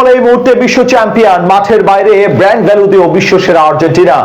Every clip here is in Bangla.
ফুটবল এই মুহূর্তে বিশ্ব চ্যাম্পিয়ন, মাঠের বাইরে ব্র্যান্ড ভ্যালু দিয়ে বিশ্ব সেরা আর্জেন্টিনা।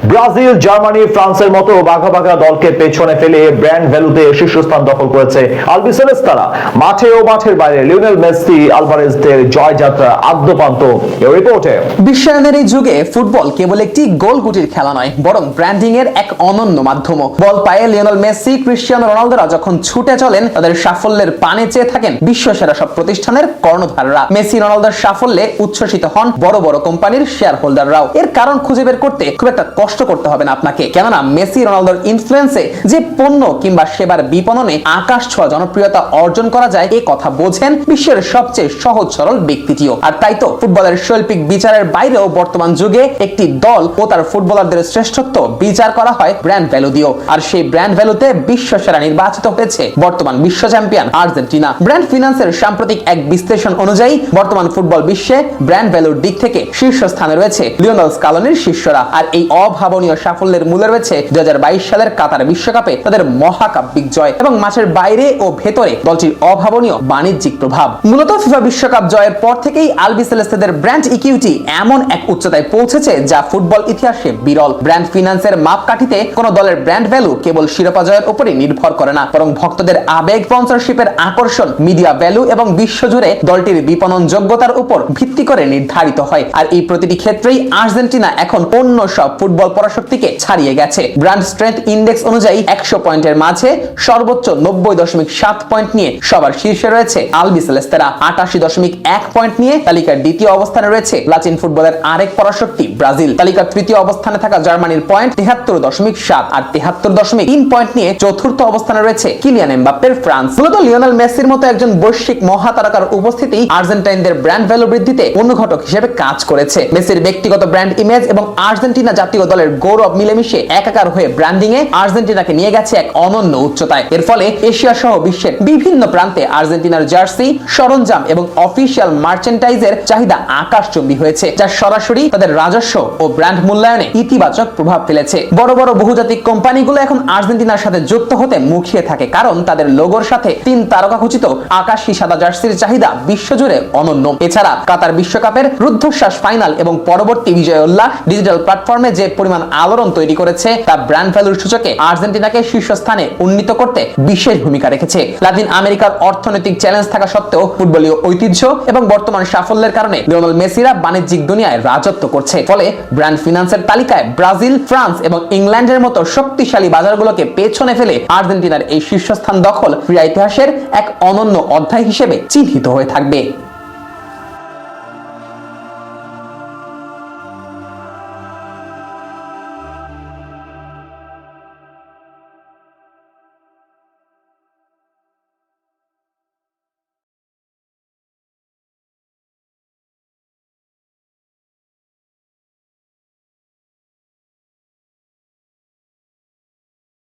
ব্রাজিল, জার্মানি, ফ্রান্সের মতো বাঘা বাঘা দলকে পেছনে ফেলে ব্র্যান্ড ভ্যালুতে শীর্ষস্থান দখল করেছে আলবিসেলেস্তারা। মাঠে ও মাঠের বাইরে লিওনেল মেসি, আলভারেজদের জয়যাত্রা আদ্যপান্ত। এই রিপোর্টে বিশ্বায়নের এই যুগে ফুটবল কেবল একটি গোল গুটির খেলা নয়, বরং ব্র্যান্ডিং এর এক অনন্য মাধ্যম। বল পায়ে লিওনেল মেসি, ক্রিস্টিয়ানো রোনালদোরা যখন ছুটে চলেন, তাদের সাফল্যের পানে চেয়ে থাকেন বিশ্ব সেরা সব প্রতিষ্ঠানের কর্ণধাররা। মেসি, রোনালদোর সাফল্যে উচ্ছ্বসিত হন বড় বড় কোম্পানির শেয়ার হোল্ডাররাও। এর কারণ খুঁজে বের করতে খুব একটা কষ্ট করতে হবে না আপনাকে, কেননা মেসি, রোনালদোর ইনফ্লুয়েন্সে যে পণ্য কিংবা সেবার বিপণনে আকাশ ছোঁয়া জনপ্রিয়তা অর্জন করা যায়, এ কথা বোঝেন বিশ্বের সবচেয়ে সহজ সরল ব্যক্তিটিও। আর তাই তো ফুটবলের শৈল্পিক বিচারের বাইরেও বর্তমান যুগে একটি দল ও তার ফুটবলারদের শ্রেষ্ঠত্ব বিচার করা হয় ব্র্যান্ড ভ্যালু দিয়েও। আর সেই ব্র্যান্ড ভ্যালুতে বিশ্ব সেরা নির্বাচিত হয়েছে বর্তমান বিশ্ব চ্যাম্পিয়ন আর্জেন্টিনা। ব্র্যান্ড ফিনান্সের সাম্প্রতিক এক বিশ্লেষণ অনুযায়ী বর্তমান ফুটবল বিশ্বে ব্র্যান্ড ভ্যালুর দিক থেকে শীর্ষস্থানে রয়েছে লিওনেল স্কালোনির শিষ্যরা। আর এই অভাবনীয় সাফল্যের মূলে রয়েছে 2022 সালের কাতার বিশ্বকাপে তাদের মহাকাব্যিক জয় এবং মাঠের বাইরে ও ভেতরে দলটির অভাবনীয় বাণিজ্যিক প্রভাব। মূলত ফিফা বিশ্বকাপ জয়ের পর থেকেই আলবিসেলেস্তেদের ব্র্যান্ড ইকুইটি এমন এক উচ্চতায় পৌঁছেছে যা ফুটবল ইতিহাসে বিরল। ব্র্যান্ড ফিনান্সের মাপকাঠিতে কোন দলের ব্র্যান্ড ভ্যালু কেবল শিরোপা জয়ের উপরে নির্ভর করে না, বরং ভক্তদের আবেগ, স্পন্সরশিপের আকর্ষণ, মিডিয়া ভ্যালু এবং বিশ্বজুড়ে দলটির বিপণন যোগ্যতার উপর ভিত্তি করে নির্ধারিত হয়। আর এই প্রতিটি ক্ষেত্রেই আর্জেন্টিনা এখন অন্য সব ফুটবল পরাশক্তিকে ছাড়িয়ে গেছে। ব্র্যান্ড স্ট্রেংথ ইন্ডেক্স অনুযায়ী 100 পয়েন্টের মাঝে সর্বোচ্চ 90.7 পয়েন্ট নিয়ে সবার শীর্ষে রয়েছে আলবিসেলেস্তেরা। 88.1 পয়েন্ট নিয়ে তালিকার দ্বিতীয় অবস্থানে রয়েছে লাতিন ফুটবলের আরেক পরাশক্তি ব্রাজিল। তালিকার তৃতীয় অবস্থানে থাকা জার্মানির পয়েন্ট 73.7 আর 73.3 পয়েন্ট নিয়ে চতুর্থ অবস্থানে রয়েছে কিলিয়ান এমবাপ্পের ফ্রান্স। মূলত লিওনেল মেসির মতো একজন বৈশ্বিক মহাতারকার উপস্থিতি আর্জেন্টাইনদের ব্র্যান্ড ভ্যালু বৃদ্ধিতে অনুঘটক হিসেবে কাজ করেছে। মেসির ব্যক্তিগত ব্র্যান্ড ইমেজ এবং আর্জেন্টিনা জাতীয় দলের গৌরব মিলেমিশে একাকার হয়ে ব্র্যান্ডিং এ আর্জেন্টিনাকে নিয়ে গেছে এক অনন্য উচ্চতায়। এর ফলে এশিয়া সহ বিশ্বের বিভিন্ন প্রান্তে আর্জেন্টিনার জার্সি, সরঞ্জাম এবং অফিসিয়াল মার্চেন্ডাইজের চাহিদা আকাশচুম্বী হয়েছে, যা সরাসরি তাদের রাজস্ব ও ব্র্যান্ড মূল্যায়নে ইতিবাচক প্রভাব ফেলেছে। বড় বড় বহুজাতিক কোম্পানিগুলো এখন আর্জেন্টিনার সাথে যুক্ত হতে মুখিয়ে থাকে, কারণ তাদের লোগোর সাথে 3 তারকা খচিত আকাশী সাদা জার্সির চাহিদা বিশ্বজুড়ে অনন্য। এছাড়া কাতার বিশ্বকাপের রুদ্ধশ্বাস ফাইনাল এবং পরবর্তী বিজয় উল্লাস ডিজিটাল প্ল্যাটফর্মে যে পরিমাণ আলোড়ন তৈরি করেছে, তা ব্র্যান্ড ভ্যালুর সূচকে আর্জেন্টিনাকে শীর্ষস্থানে উন্নীত করতে বিশেষ ভূমিকা রেখেছে। লাতিন আমেরিকার অর্থনৈতিক চ্যালেঞ্জ থাকা সত্ত্বেও ফুটবলীয় ঐতিহ্য এবং বর্তমান সাফল্যের কারণে লিওনেল মেসিরা বাণিজ্যিক দুনিয়ায় রাজত্ব করছে। ফলে ব্র্যান্ড ফিনান্সের তালিকায় ব্রাজিল, ফ্রান্স এবং ইংল্যান্ডের মতো শক্তিশালী বাজারগুলোকে পেছনে ফেলে আর্জেন্টিনার এই শীর্ষস্থান দখল ক্রীড়া ইতিহাসের এক অনন্য অধ্যায় হিসেবে চিহ্নিত হয়ে থাকবে।